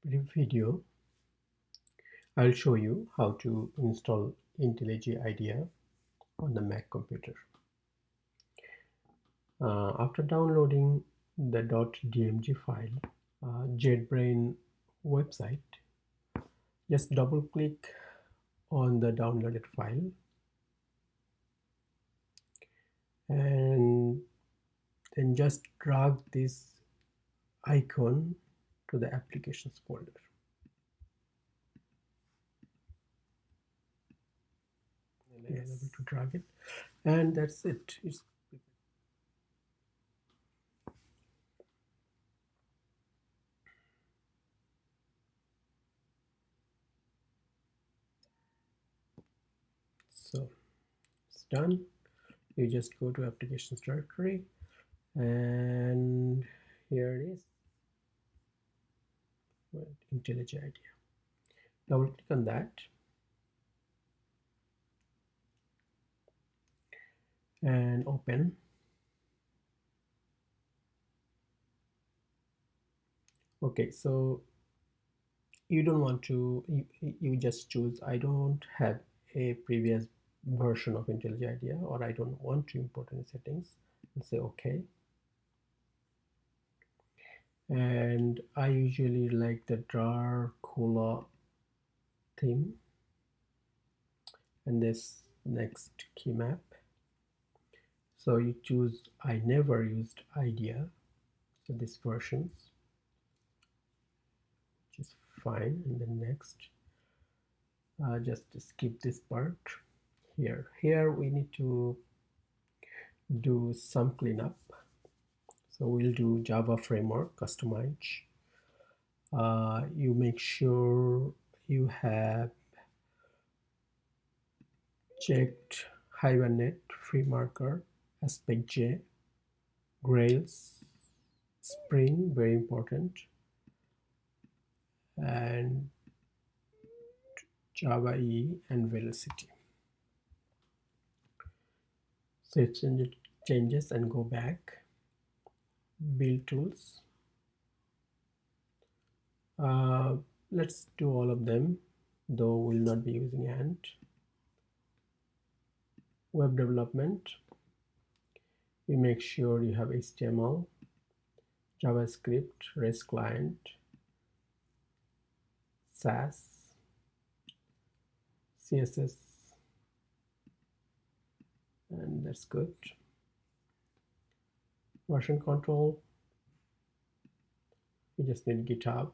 brief video, I'll show you how to install IntelliJIDEA on the Mac computer. After downloading the .dmg file, JetBrains website, just double click on the downloaded file and then just drag this icon to the applications folder. And I'm able to drag it, and that's it. So it's done. You just go to applications directory, and here it is, IntelliJIDEA. Double click on that, and open. Okay, so you don't want to, you just choose I don't have a previous version of IntelliJIDEA, or I don't want to import any settings, and say OK. And I usually like the Dracula theme, and this next key map. So you choose I never used IDEA, so this versions, which is fine, and then next. Just skip this part. Here we need to do some cleanup. So we'll do Java framework customize. You make sure you have checked Hibernate, free marker, aspect J, Grails, Spring, very important, and Java EE and velocity. Save changes and go back. Build tools. Let's do all of them, though we'll not be using Ant. Web development. You make sure you have HTML, JavaScript, REST client, Sass, CSS, and that's good. Version control, you just need GitHub.